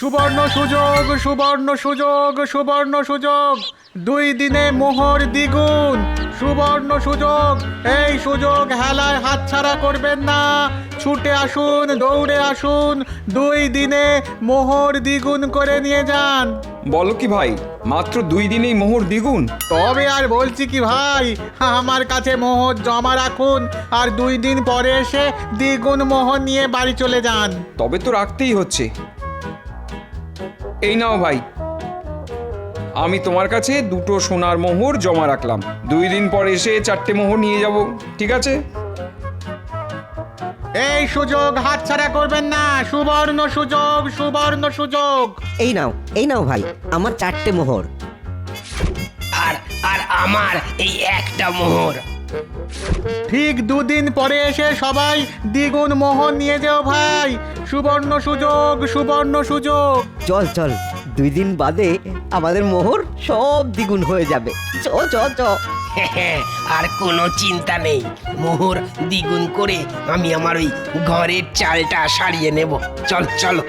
সুবর্ণ সুযোগ, সুবর্ণ সুযোগ, সুবর্ণ সুযোগ। 2 দিনে মোহর দ্বিগুণ, সুবর্ণ সুযোগ। এই সুযোগ হেলায় হাতছাড়া করবেন না। ছুটে আসুন, দৌড়ে আসুন, 2 দিনে মোহর দ্বিগুণ করে নিয়ে যান। বলো কি ভাই, মাত্র 2 দিনেই মোহর দ্বিগুণ? তবে আর বলছি কি ভাই, আমার কাছে মোহর জমা রাখুন আর 2 দিন পরে এসে দ্বিগুণ মোহর নিয়ে বাড়ি চলে যান। তবে তো রাখতেই হচ্ছে। এই নাও ভাই, আমি তোমার কাছে 2টো সোনার মোহর জমা রাখলাম। 2 দিন পর এসে 4টে মোহর নিয়ে যাব, ঠিক আছে? এই সুযোগ হাতছাড়া করবেন না। সুবর্ণ সুযোগ, সুবর্ণ সুযোগ। এই নাও ভাই, আমার 4টে মোহর। আর আর আমার এই একটা মোহর। ঠিক 2 দিন পরে এসে সবাই দ্বিগুণ মোহর নিয়ে যাও ভাই। সুবর্ণ সুযোগ, সুবর্ণ সুযোগ। চল চল, 2 দিন বাদে আমাদের মোহর সব দ্বিগুণ হয়ে যাবে। চ চ চ। আর কোনো চিন্তা নেই, মোহর দ্বিগুণ করে আমি আমার ওই ঘরের চালটা সারিয়ে নেব। চল চলো।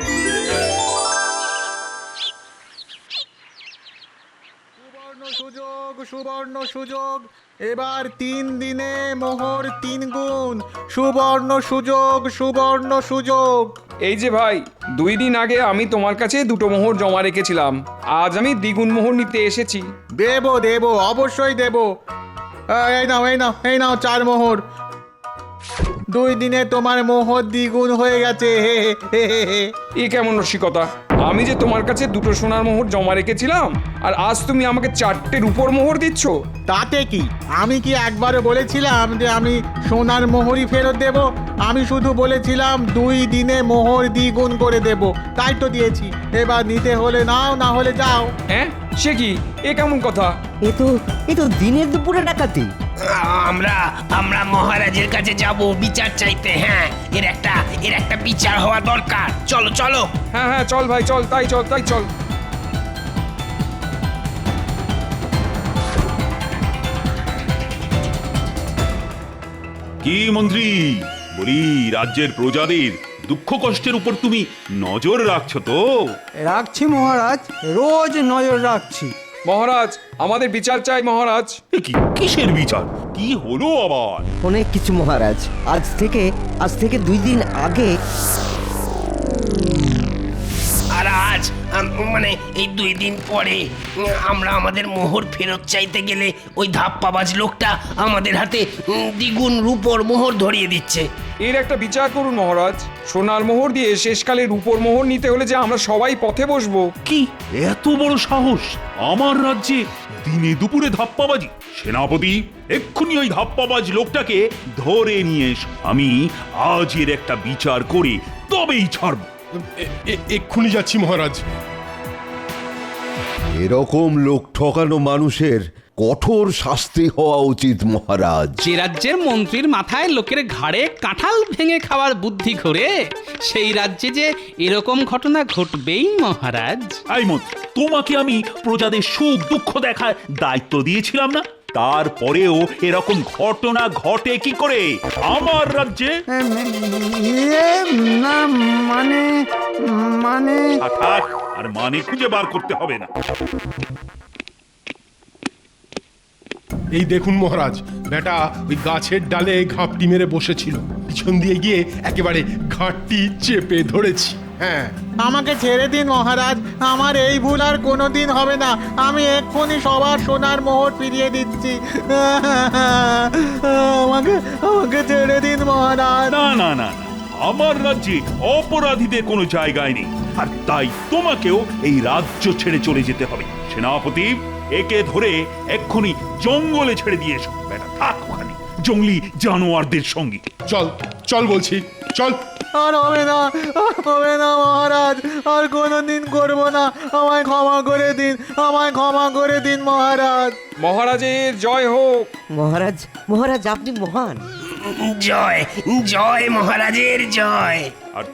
সুবর্ণ সুযোগ, সুবর্ণ সুযোগ। এবার 3 দিনে মোহর 3 গুণ। সুবর্ণ সুযোগ, সুবর্ণ সুযোগ। এই যে ভাই, 2 দিন আগে আমি তোমার কাছে 2টো মোহর জমা রেখেছিলাম। আজ আমি দ্বিগুণ মোহর নিতে এসেছি। দেবো দেবো, অবশ্যই দেবো। এই নাও এই নাও এই নাও 4 মোহর। 2 দিনে তোমার মোহর দ্বিগুণ হয়ে গেছে। হে হে হে হে। এ কেমন রসিকতা! আমি যে তোমার কাছে 2টো সোনার মোহর জমা রেখেছিলাম, আর আজ তুমি আমাকে 4টে রূপোর মোহর দিচ্ছ? তাতে কি, আমি কি একবারে বলেছিলাম যে আমি সোনার মোহরই ফেরত দেব? আমি শুধু বলেছিলাম 2 দিনে মোহর দ্বিগুণ করে দেব, তাই তো দিয়েছি। এবার নিতে হলে নাও, না হলে যাও। হ্যাঁ, সে কি? এ কেমন কথা? এ তো দিনের দুপুরে ডাকাতি। আমরা আমরা মহারাজের কাছে যাব বিচার চাইতে। হ্যাঁ, এর একটা বিচার হওয়া দরকার। চলো চলো। হ্যাঁ হ্যাঁ, চল ভাই, চল, তাই চল। কি মন্ত্রী, বলি রাজ্যের প্রজাদের দুঃখ কষ্টের উপর তুমি নজর রাখছো তো? রাখছি মহারাজ, রোজ নজর রাখছি। মহারাজ, আমাদের বিচার চাই মহারাজ। এ কি, কিসের বিচার? কি হলো আবার? অনেক কিছু মহারাজ। আজ থেকে 2 দিন আগে আর আজ মানে এই 2 দিন পরে আমরা আমাদের মোহর ফেরত চাইতে গেলে ওই ধাপ্পাবাজ লোকটা আমাদের হাতে দ্বিগুণ রূপোর মোহর ধরিয়ে দিচ্ছে। এর একটা বিচার করুন মহারাজ। সোনার মোহর দিয়ে শেষকালে রূপোর মোহর নিতে হলে যে আমরা সবাই পথে বসবো। কি এত বড় সাহস আমার রাজ্যে দিনে দুপুরে ধাপ্পাবাজি? সেনাপতি, এক্ষুনি ওই ধাপ্পাবাজ লোকটাকে ধরে নিয়ে এসো। আমি আজ এর একটা বিচার করে তবেই ছাড়ব। এক্ষুনি যাচ্ছি মহারাজ। এরকম লোক ঠকানো মানুষের কঠোর শাস্তি হওয়া উচিত মহারাজ। যে রাজ্যের মন্ত্রীর মাথায় লোকের ঘাড়ে কাঁঠাল ভেঙে খাওয়ার বুদ্ধি ঘোরে, সেই রাজ্যে যে এরকম ঘটনা ঘটবেই মহারাজ। এই মন্ত্রী, তোমাকে আমি প্রজাদের সুখ দুঃখ দেখার দায়িত্ব দিয়েছিলাম না? তারপরেও এরকম ঘটনা ঘটে কি করে আমার রাজ্যে? না মানে থাক, আর মানে খুঁজে বার করতে হবে না। এই দেখুন মহারাজ, বেটা ওই গাছের ডালে ঘাপটি মেরে বসেছিল, পিছন দিয়ে গিয়ে একেবারে ঘাটটি চেপে ধরেছি। হ্যাঁ, আমাকে ছেড়ে দিন মহারাজ, আমার এই ভুল আর কোনোদিন হবে না। আমি এক্ষুনি সবার সোনার মোহর ফিরিয়ে দিচ্ছি। আমাকে ছেড়ে দিন মহারাজ। না না না না, আমার রাজ্যে অপরাধীদের কোনো জায়গায় নেই, আর তাই তোমাকেও এই রাজ্য ছেড়ে চলে যেতে হবে। সেনাপতি, একে ধরে এক্ষুনি জঙ্গলে ছেড়ে দিয়ে এসো। বেটা থাক ওখানে জঙ্গলি জানোয়ারদের সঙ্গে। চল চল বলছি, চল। আর হবে না মহারাজ, আর কোনোদিন করবো না। আমায় ক্ষমা করে দিন মহারাজ। মহারাজের জয় হোক। মহারাজ আপনি মহান। জয় জয় মহারাজের জয়। আর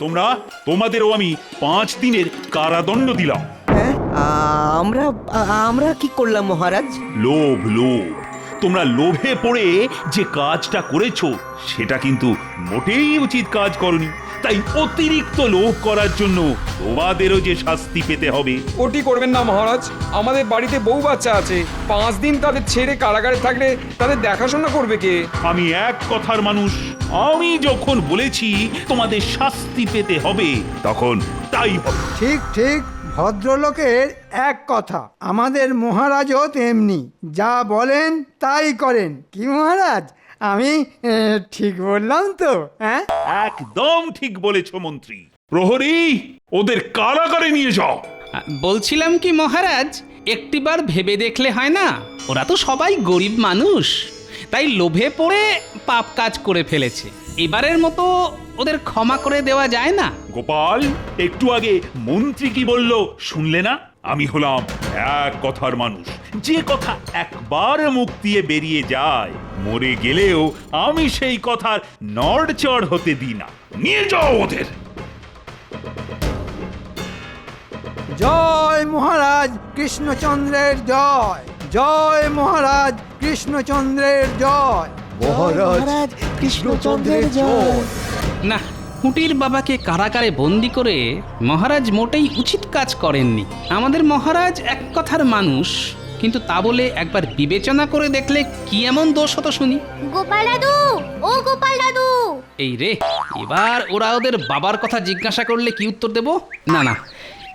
তোমাদেরও আমি 5 দিনের কারাদণ্ড দিলাম। হ্যাঁ, আমরা কি করলাম মহারাজ? লোভ। তোমরা লোভে পড়ে যে কাজটা করেছো সেটা কিন্তু মোটেই উচিত কাজ করনি। তাই অতিরিক্ত লোভ করার জন্য তোমাদেরও যে শাস্তি পেতে হবে। ওটি করবেন না মহারাজ, আমাদের বাড়িতে বউ বাচ্চা আছে। 5 দিন তাদের ছেড়ে কারাগারে থাকলে তাদের দেখাশোনা করবে কে? আমি এক কথার মানুষ, আমি যখন বলেছি তোমাদের শাস্তি পেতে হবে তখন তাই হবে। ঠিক ঠিক, ভদ্রলোকের এক কথা। আমাদের মহারাজও তেমনি, যা বলেন তাই করেন। কি মহারাজ, আমি ঠিক বললাম তো? হ্যাঁ, একদম ঠিক বলেছ মন্ত্রী। প্রহরী, ওদের কারাগারে নিয়ে যাও। বলছিলাম কি মহারাজ, একটিবার ভেবে দেখলে হয় না? ওরা তো সবাই গরিব মানুষ, তাই লোভে পড়ে পাপ কাজ করে ফেলেছে। এবারের মতো ওদের ক্ষমা করে দেওয়া যায় না? গোপাল, একটু আগে মন্ত্রী কি বলল শুনলে না? আমি হলাম এক কথার মানুষ, যে কথা একবার মুখ দিয়ে বেরিয়ে যায়, মরে গেলেও আমি সেই কথার নড়চড় হতে দিই না। নিয়ে যাও ওদের। জয় মহারাজ কৃষ্ণচন্দ্রের জয়, জয় মহারাজ কৃষ্ণচন্দ্রের জয়। মহারাজ কৃষ্ণচন্দ্রের জয়। না, কুটির বাবাকে কারাগারে বন্দি করে মহারাজ মোটেই উচিত কাজ করেননি। আমাদের মহারাজ এক কথার মানুষ, কিন্তু তা বলে একবার বিবেচনা করে দেখলে কি এমন দোষ হতো শুনি? গোপাল দাদু, ও গোপাল দাদু! এই রে, এবার ওরা ওদের বাবার কথা জিজ্ঞাসা করলে কি উত্তর দেব? না না,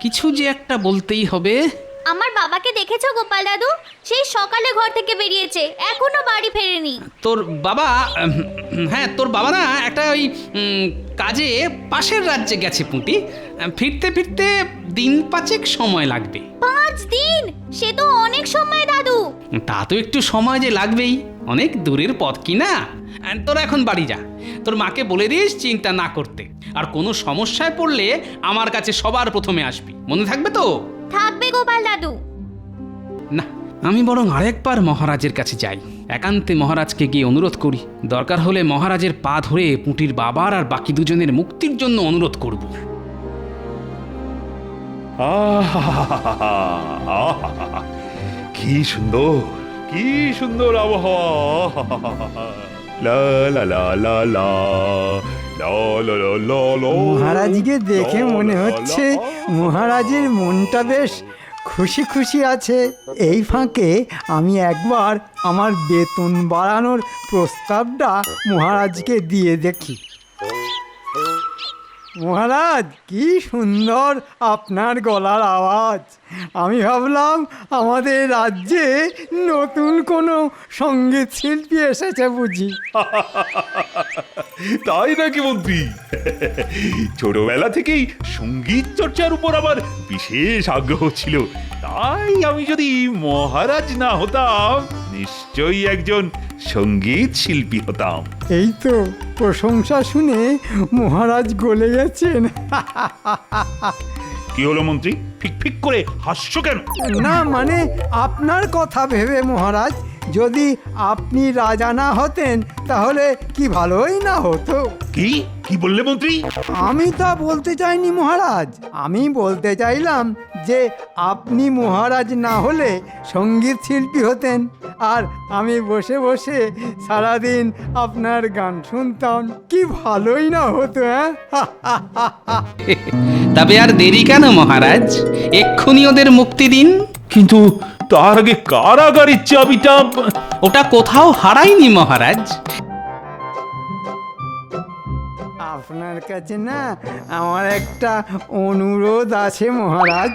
কিছু যে একটা বলতেই হবে। আমার বাবাকে দেখেছো গোপাল দাদু? সেই সকালে ঘর থেকে বেরিয়েছে, এখনো বাড়ি ফেরেনি। তোর বাবা? হ্যাঁ, তোর বাবা না একটা ওই কাজে পাশের রাজ্যে গেছে পুঁটি। ফিরতে ফিরতে দিন 5 সময় লাগবে। 5 দিন? সে তো অনেক সময় দাদু। তা তো একটু সময় যে লাগবেই, অনেক দূরের পথ কি না। তোরা এখন বাড়ি যা, তোর মাকে বলে দিস চিন্তা না করতে। আর কোনো সমস্যায় পড়লে আমার কাছে সবার প্রথমে আসবি, মনে থাকবে তো? থাকবে গোপাল দাদু। না, আমি বরং আরেকবার মহারাজের কাছে যাই, একান্তে মহারাজকে গিয়ে অনুরোধ করি। দরকার হলে মহারাজের পা ধরে পুঁটির বাবার আর বাকি দুজনের মুক্তির জন্য অনুরোধ করব। কি সুন্দর, কি সুন্দর আবহাওয়া। লা লা লা লা লা লা লা লা লা লা। মহারাজকে দেখে মনে হচ্ছে মহারাজের মনটা বেশ খুশি খুশি আছে। এই ফাঁকে আমি একবার আমার বেতন বাড়ানোর প্রস্তাবটা মহারাজকে দিয়ে দেখি। মহারাজ, কি সুন্দর আপনার গলার আওয়াজ। আমি ভাবলাম আমাদের রাজ্যে নতুন কোনো সঙ্গীত শিল্পী এসেছে বুঝি। তাই নাকি মন্ত্রী? ছোটবেলা থেকেই সঙ্গীত চর্চার উপর আমার বিশেষ আগ্রহ ছিল, তাই আমি যদি মহারাজ না হতাম নিশ্চয়ই একজন সঙ্গীত শিল্পী হতাম। এই তো প্রশংসা শুনে মহারাজ গলে গেছেন। কি হলো মন্ত্রী, ফিক ফিক করে হাসছো কেন? না মানে আপনার কথা ভেবে মহারাজ, যদি আপনি রাজা না হতেন তাহলে কি ভালোই না হতো। কি কি বললে মন্ত্রী? আমি তা বলতে চাইনি মহারাজ, আমি বলতে চাইলাম যে আপনি মহারাজ না হলে সঙ্গীত শিল্পী হতেন, আর আমি বসে বসে সারাদিন আপনার গান শুনতাম। কি ভালোই না হতো। হ্যাঁ, তবে আর দেরি কেন মহারাজ, এক্ষুনি ওদের মুক্তি দিন। কিন্তু তার আগে কারাগারের চাবিটা। ওটা কোথাও হারায়নি মহারাজ। আপনার কাছে না আমার একটা অনুরোধ আছে মহারাজ।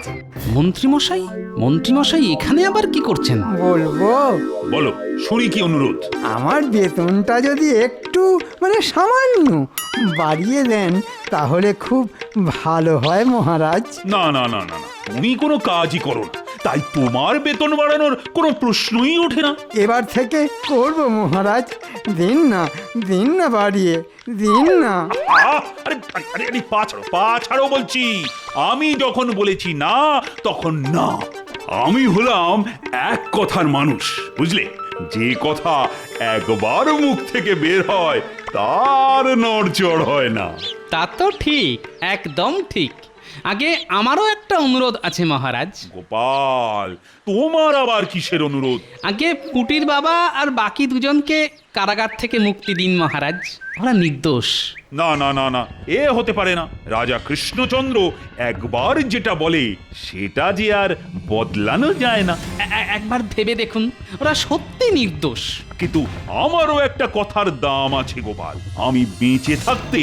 মন্ত্রীমশাই? মন্ত্রীমশাই এখানে আবার কি করছেন? বলবো? বলো, শুনি কি অনুরোধ। আমার বেতনটা যদি একটু মানে সামান্য বাড়িয়ে দেন তাহলে খুব ভালো হয় মহারাজ। না না না না না, তুমি কোনো কাজই করো না, তাই তোমার বেতন বাড়ানোর কোনো প্রশ্নই ওঠে না। এবার থেকে করব মহারাজ, দিন না, দিন না বাড়িয়ে, দিন না। আরে আরে আরে, পা ছাড়ো বলছি। আমি যখন বলেছি না তখন না। আমি হলাম এক কথার মানুষ, বুঝলে? যে কথা একবার মুখ থেকে বের হয় তার নড়চড় হয় না। তা তো ঠিক, একদম ঠিক। আগে আমারও একটা অনুরোধ আছে মহারাজ। গোপাল, তোমার আবার কিসের অনুরোধ? আগে পুটির বাবা আর বাকি দুজনকে কারাগার থেকে মুক্তি দিন মহারাজ। ওরা নির্দোষ, না না না না, এ হতে পারে না। রাজা কৃষ্ণচন্দ্র একবার যেটা বলে সেটা যে আর বদলানো যায় না। একবার ভেবে দেখুন, ওরা সত্যি নির্দোষ। কিন্তু আমারও একটা কথার দাম আছে গোপাল। আমি বেঁচে থাকতে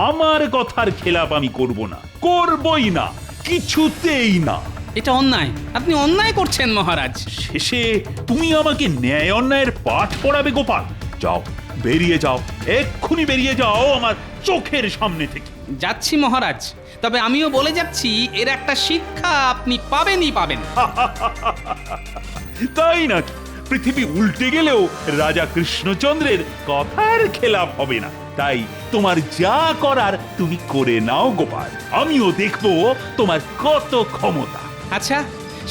আমার কথার খেলাপ আমি করব না, করবই না, কিছুতেই না। এটা অন্যায়, আপনি অন্যায় করছেন মহারাজ। শেষে তুমি আমাকে ন্যায় অন্যায়ের পাঠ পড়াবে গোপাল? যাও, বেরিয়ে যাও, এক্ষুনি বেরিয়ে যাও আমার চোখের সামনে থেকে। যাচ্ছি মহারাজ, তবে আমিও বলে যাচ্ছি এর একটা শিক্ষা আপনি পাবেনই পাবেন। তাই নাকি? পৃথিবী উল্টে গেলেও রাজা কৃষ্ণচন্দ্রের কথার খেলাপ হবে না। তাই তোমার যা করার তুমি করে নাও গোপাল, আমিও দেখবো তোমার কত ক্ষমতা। আচ্ছা,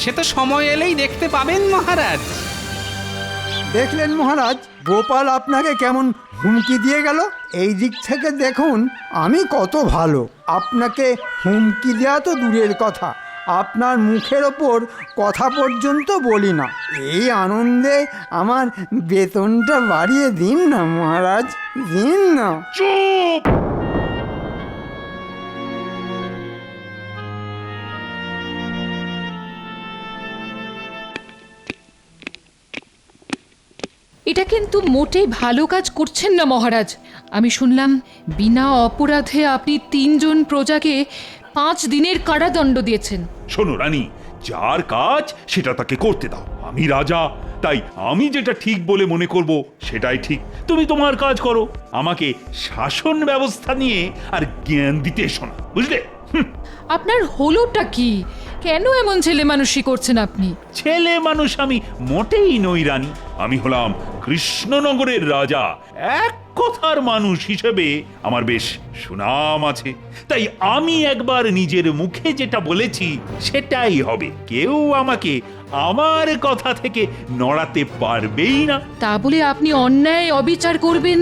সে তো সময় এলেই দেখতে পাবেন মহারাজ। দেখলেন মহারাজ, গোপাল আপনাকে কেমন হুমকি দিয়ে গেল। এই দিক থেকে দেখুন আমি কত ভালো। আপনাকে হুমকি দেওয়া তো দূরের কথা, আপনার মুখের ওপর কথা পর্যন্ত বলি না। এই আনন্দে আমার বেতনটা বাড়িয়ে দিন না মহারাজ, দিন না। চুপ! এটা কিন্তু মোটেই ভালো কাজ করছেন না মহারাজ। আমি শুনলাম বিনা অপরাধে আপনি 3 জন প্রজাকে 5 দিনের কারাদণ্ড দিয়েছেন। শোনো রানী, যার কাজ সেটা তাকে করতে দাও। আমি রাজা, তাই আমি যেটা ঠিক বলে মনে করব সেটাই ঠিক। তুমি তোমার কাজ করো, আমাকে শাসন ব্যবস্থা নিয়ে আর জ্ঞান দিতে এসো না, বুঝলে? আপনার হলোটা কি? কেন এমন ছেলে মানুষই করছেন আপনি? ছেলে মানুষ আমি মোটেই নই রানী। আমি হলাম কৃষ্ণনগরের রাজা। এক কথার মানুষ হিসেবে আমার বেশ সুনাম আছে। তাই আমি একবার নিজের মুখে যেটা বলেছি সেটাই হবে। কেউ আমাকে আমার কথা থেকে নড়াতে পারবেই না। তা বলে আপনি অন্যায় অবিচার করবেন,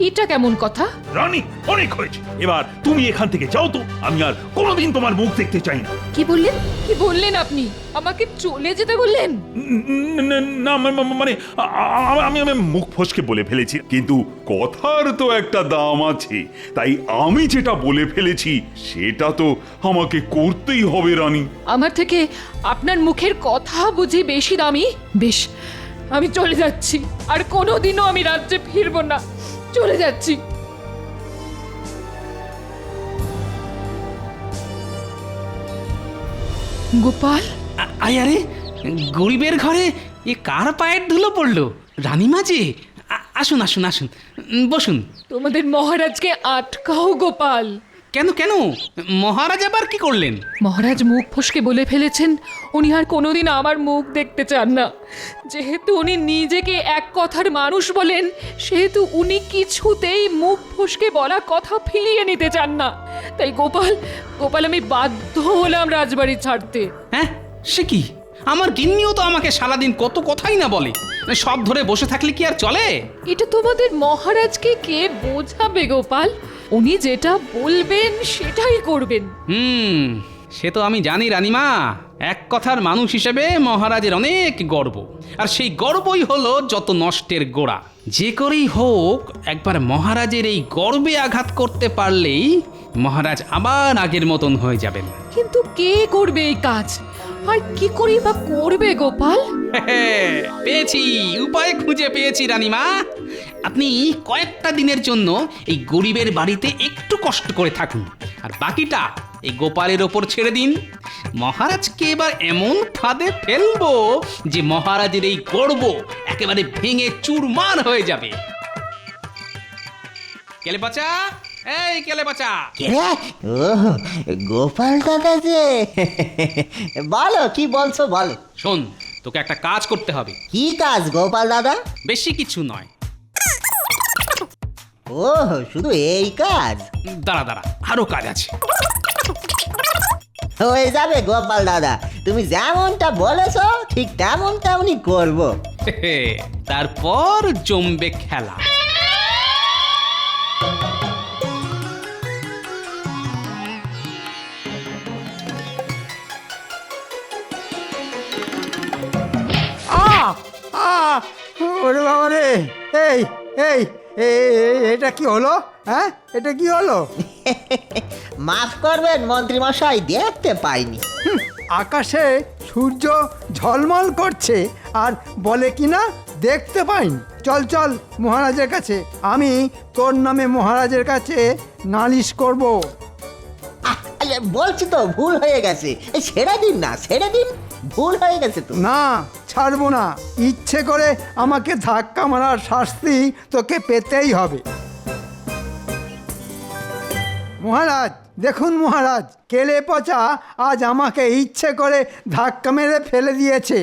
এটা কেমন কথা? রানী, অনেক হয়েছে। এবার তুমি এখান থেকে যাও তো, আমি আর কোনোদিন তোমার মুখ দেখতে চাই না। কি বললেন? কি বললেন আপনি? আমাকে চলে যেতে বললেন? না মানে আমি মুখ ফসকে বলে ফেলেছি, কিন্তু কথার তো একটা দাম আছে। তাই আমি যেটা বলে ফেলেছি সেটা তো আমাকে করতেই হবে রানী। আমার থেকে আপনার মুখের কথা বুঝি বেশি দামি? বেশ, আমি চলে যাচ্ছি, আর কোনোদিনও আমি রাজ্যে ফিরবো না। চলে যাচ্ছি। গোপাল, আরে গরিবের ঘরে এ কার পায়ের ধুলো পড়লো? রানীমা যে, আসুন আসুন আসুন, বসুন। তোমাদের মহারাজকে আটকাও গোপাল। কেন কেন? মহারাজ আবার কি করলেন? মহারাজ মুখ ফসকে বলে ফেলেছেন উনি আর কোনোদিন আমার মুখ দেখতে চান না। যেহেতু উনি নিজেকে এক কথার মানুষ বলেন, সেহেতু উনি কিছুতেই মুখ ফসকে বলা কথা ফিরিয়ে নিতে চান না। তাই গোপাল, আমি বাধ্য হলাম রাজবাড়ি ছাড়তে। হ্যাঁ, সে কি? আমার গিন্নিও তো আমাকে সারাদিন কত কথাই না বলে। সব ধরে বসে থাকলে কি আর চলে? এটা তোমাদের মহারাজকে কে বোঝাবে গোপাল? উনি যেটা বলবেন সেটাই করবেন। সে তো আমি জানি রানীমা। এক কথার মানুষ হিসেবে মহারাজের অনেক গর্ব, আর সেই গর্বই হলো যত নষ্টের গোড়া। যে করেই হোক একবার মহারাজের এই গর্বে আঘাত করতে পারলেই মহারাজ আবার আগের মতন হয়ে যাবেন। কিন্তু কে করবে এই কাজ, আর কি করে বা করবে গোপাল? পেয়েছি, উপায় খুঁজে পেয়েছি রানীমা। আপনি কয়েকটা দিনের জন্য এই গরিবের বাড়িতে একটু কষ্ট করে থাকুন, আর বাকিটা এই গোপালের ওপর ছেড়ে দিন। মহারাজকে এবার এমন ফাঁদে ফেলবো যে মহারাজের এই গর্ব একেবারে ভেঙে চুরমার হয়ে যাবে। কেলে বাঁচা, এই কেলে বাঁচা। গোপাল দাদা যে, বলো কি বলছো বলো। শোন, তোকে একটা কাজ করতে হবে। কি কাজ গোপাল দাদা? বেশি কিছু নয়। ও, শুধু এই কাজ? দাঁড়া দাঁড়া, আরো কাজ আছে। হয়ে যাবে গোপাল দাদা, তুমি যেমনটা বলেছো ঠিক তেমনই করবো। তারপর জমবে খেলা। ওরে বাবা রে, এই এই এটা কি হলো? হ্যাঁ এটা কি হলো? মাফ করবেন মন্ত্রী মশাই, দেখতে পাইনি। আকাশে সূর্য ঝলমল করছে আর বলে কিনা দেখতে পাইনি। চল চল মহারাজের কাছে, আমি তোর নামে মহারাজের কাছে নালিশ করব। বলছি তো ভুল হয়ে গেছে, ছেড়ে দিন না, ছেড়ে দিন, ভুল হয়ে গেছে তো। না, ছাড়বো না। ইচ্ছে করে আমাকে ধাক্কা মারার শাস্তি তোকে পেতেই হবে। মহারাজ দেখুন মহারাজ, কেলে পচা আজ আমাকে ইচ্ছে করে ধাক্কা মেরে ফেলে দিয়েছে,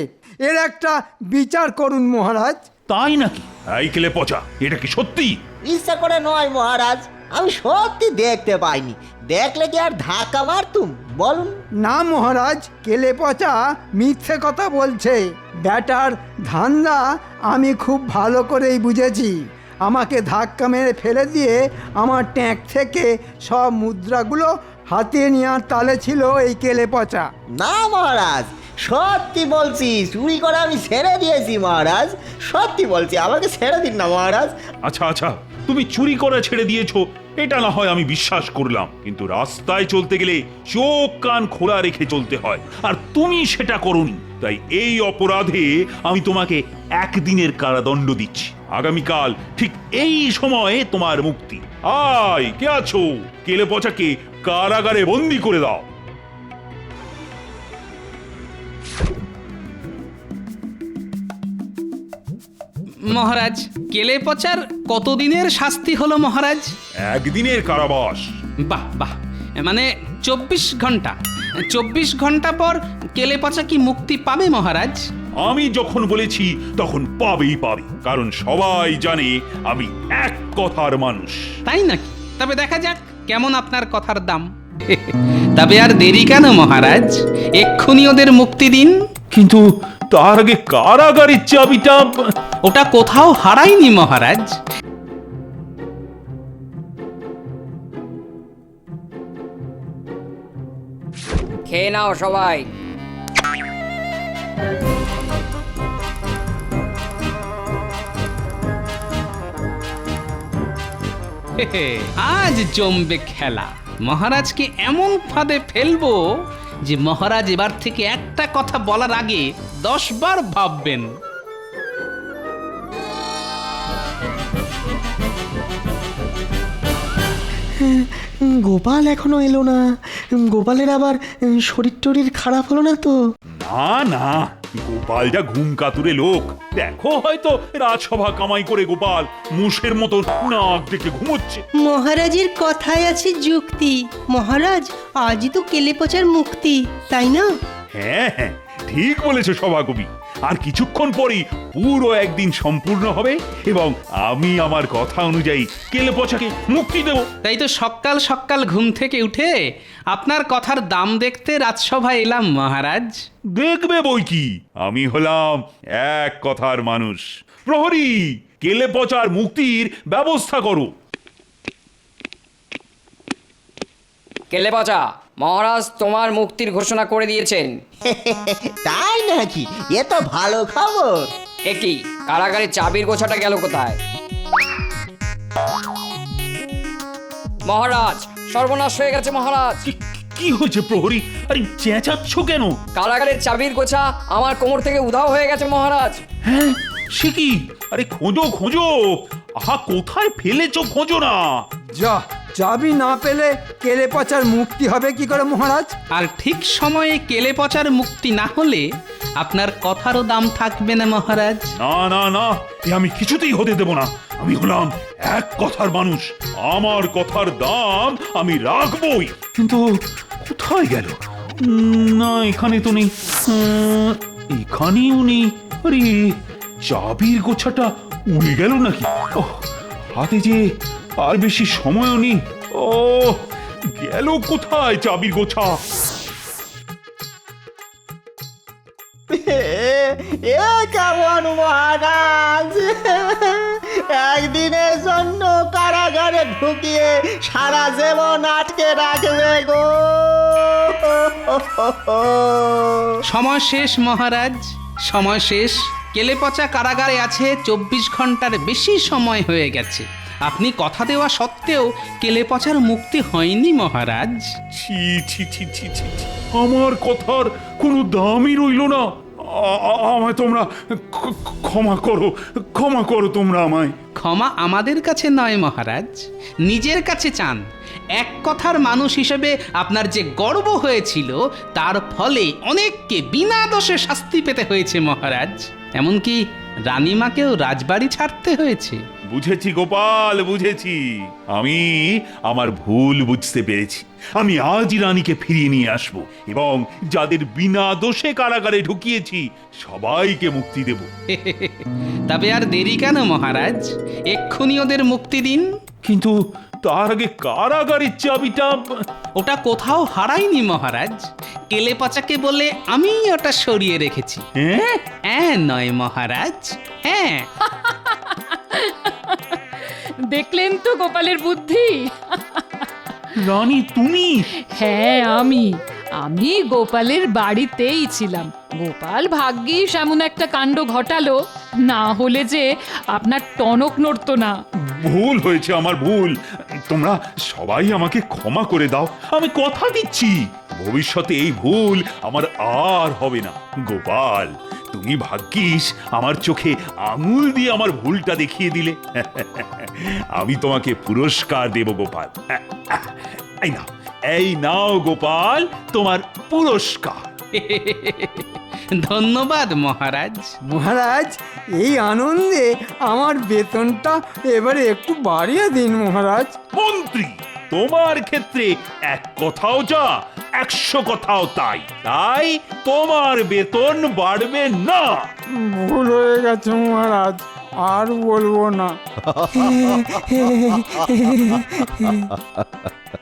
এর একটা বিচার করুন মহারাজ। তাই নাকি? এই কেলে পচা, এটা কি সত্যি? ইচ্ছা করে নয় মহারাজ, আমি সত্যি দেখতে পাইনি। দেখলে কি আর ধাক্কা মারতুম বলুন? না মহারাজ, কেলে পচা মিথ্যে কথা বলছে। ব্যাটার ধান্দা আমি খুব ভালো করেই বুঝেছি। আমাকে ধাক্কা মেরে ফেলে দিয়ে আমার ট্যাঙ্ক থেকে সব মুদ্রাগুলো হাতিয়ে নেওয়ার তালে ছিল এই কেলে পচা। না মহারাজ, সত্যি বলছি, চুরি করে আমি ছেড়ে দিয়েছি মহারাজ, সত্যি বলছি, আমাকে ছেড়ে দিন না মহারাজ। আচ্ছা আচ্ছা, তুমি চুরি করে ছেড়ে দিয়েছো এটা না হয় আমি বিশ্বাস করলাম, কিন্তু রাস্তায় চলতে গেলে চোখ কান খোলা রেখে চলতে হয়, আর তুমি সেটা করোনি। তাই এই অপরাধে আমি তোমাকে 1 দিনের কারাদণ্ড দিচ্ছি। আগামীকাল ঠিক এই সময়ে তোমার মুক্তি। আয়, কে আছো? কেলে পচাকে কারাগারে বন্দি করে দাও। মহারাজ, কেলে পচার কতদিনের শাস্তি হলো মহারাজ? 1 দিনের কারাবাস। বাহ বাহ, মানে 24 ঘন্টা। 24 ঘন্টা পর কেলে পচা কি মুক্তি পাবে মহারাজ? আমি যখন বলেছি তখন পাবেই পাবে, কারণ সবাই জানে আমি এক কথার মানুষ। তাই নাকি? তবে দেখা যাক কেমন আপনার কথার দাম। তবে আর দেরি কেন মহারাজ, এক্ষুনি ওদের মুক্তি দিন। কিন্তু তার আগে কারাগারের চাবিটা। ওটা কোথাও হারায়নি মহারাজ। খেয়ে নাও সবাই। আজ জমবে খেলা। মহারাজকে এমন ফাঁদে ফেলবো যে মহারাজ এবার থেকে একটা কথা বলার আগে 10 বার ভাববেন। গোপাল এখনো এলো না, গোপালের আবার শরীর টরীর খারাপ হলো না তো? না না, গোপাল যা ঘুম কাতুরে লোক, দেখো হয়তো রাজসভা কামাই করে গোপাল মুষের মতো নাক ডেকে ঘুমোচ্ছে। মহারাজের কথায় আছে যুক্তি। মহারাজ, আজই তো কেলে পচার মুক্তি, তাই না? হ্যাঁ হ্যাঁ, ঠিক বলেছো সভাকবি। আর কিছুক্ষণ পরেই পুরো 1 দিন সম্পূর্ণ হবে এবং আমি আমার কথা অনুযায়ী কেলে পচাকে মুক্তি দেব। তাই তো সকাল সকাল ঘুম থেকে উঠে আপনার কথার দাম দেখতে রাজসভায় এলাম মহারাজ। দেখবে বই কি, আমি হলাম এক কথার মানুষ। প্রহরী, কেলে পচার মুক্তির ব্যবস্থা করো। কেলে পচা, মহারাজ তোমার মুক্তির ঘোষণা করে দিয়েছেন। তাই নাকি? এ তো ভালো খবর। একই, কারাগারের চাবির গোছাটা গেল কোথায়? মহারাজ, সর্বনাশ হয়ে গেছে মহারাজ। কি হয়েছে প্রহরী? আরে চেঁচাচ্ছ কেন? কারাগারের চাবির গোছা আমার কোমর থেকে উধাও হয়ে গেছে মহারাজ। হ্যাঁ, সে কি? আরে খোঁজো খোঁজো, আহা কোথায় ফেলেছো খোঁজো না। যা, চাবি না পেলে কেলে পচার মুক্তি হবে কি করে মহারাজ? আর ঠিক সময়ে কেলে পচার মুক্তি না হলে আপনার কথারও দাম থাকবে না মহারাজ। না না না, এ আমি কিছুতেই হতে দেব না। আমি হলাম এক কথার মানুষ, আমার কথার দাম আমি রাখবই। কিন্তু কোথায় গেল? না, এখানে তো নেই। এখানেও নেই। আরে চাবির গোছাটা উড়ে গেল নাকি? হাতে যে আর বেশি সময়ও নেই। ও গেল কোথায় চাবির গোছা? এ কেমন মহারাজ, 1 দিনের জন্য কারাগারে ঢুকিয়ে সারা জীবন আটকে রাখবে গো। সময় শেষ মহারাজ, সময় শেষ। কেলে পচা কারাগারে আছে 24 ঘন্টার বেশি সময় হয়ে গেছে। আপনি কথা দেওয়া সত্ত্বেও কেলে পচার মুক্তি হয়নি মহারাজ। ছি ছি ছি ছি ছি ছি। আমার কথার কোনো দামই রইল না। আমায় তোমরা ক্ষমা করো তোমরা আমায়। ক্ষমা আমাদের কাছে নয় মহারাজ, নিজের কাছে চান। এক কথার মানুষ হিসেবে আপনার যে গর্ব হয়েছিল তার ফলে অনেককে বিনা দোষে শাস্তি পেতে হয়েছে মহারাজ। এমনকি রানীমাকেও রাজবাড়ি ছাড়তে হয়েছে। বুঝেছি গোপাল, বুঝেছি। আমি আমার ভুল বুঝতে পেরেছি। আমি আজই রানীকে ফিরিয়ে নিয়ে আসব এবং যাদের বিনা দোষে কারাগারে ঢুকিয়েছি সবাইকে মুক্তি দেব। তবে আর দেরি কেন মহারাজ, এক্ষুনি ওদের মুক্তি দিন। কিন্তু তার আগে কারাগারের চাবিটা ওটা কোথাও হারায়নি মহারাজ, কেলে পচাকে বলে আমি ওটা সরিয়ে রেখেছি। হ্যাঁ নয় মহারাজ, হ্যাঁ। দেখলেন তো গোপালের বুদ্ধি? রানী তুমি? হ্যাঁ আমি গোপালের বাড়িতেই ছিলাম। গোপাল ভাগ্যিস এমন একটা কাণ্ড ঘটালো, না হলে যে আপনার টনক নড়তো না। ভুল হয়েছে, আমার ভুল। তোমরা সবাই আমাকে ক্ষমা করে দাও। আমি কথা দিচ্ছি ভবিষ্যতে এই ভুল আমার আর হবে না। গোপাল, তুমি ভাগ্যিস আমার চোখে আঙুল দিয়ে আমার ভুলটা দেখিয়ে দিলে। আমি তোমাকে পুরস্কার দেব গোপাল। এই নাও গোপাল তোমার পুরস্কার। ধন্যবাদ মহারাজ। মহারাজ, এই আনন্দে আমার বেতনটা এবারে একটু বাড়িয়ে দিন মহারাজ। মন্ত্রী, তোমার ক্ষেত্রে এক কথাও যা, 100 কথাও তাই। তাই তোমার বেতন বাড়বে না। ভুল হয়ে গেছে মহারাজ, আর বলবো না।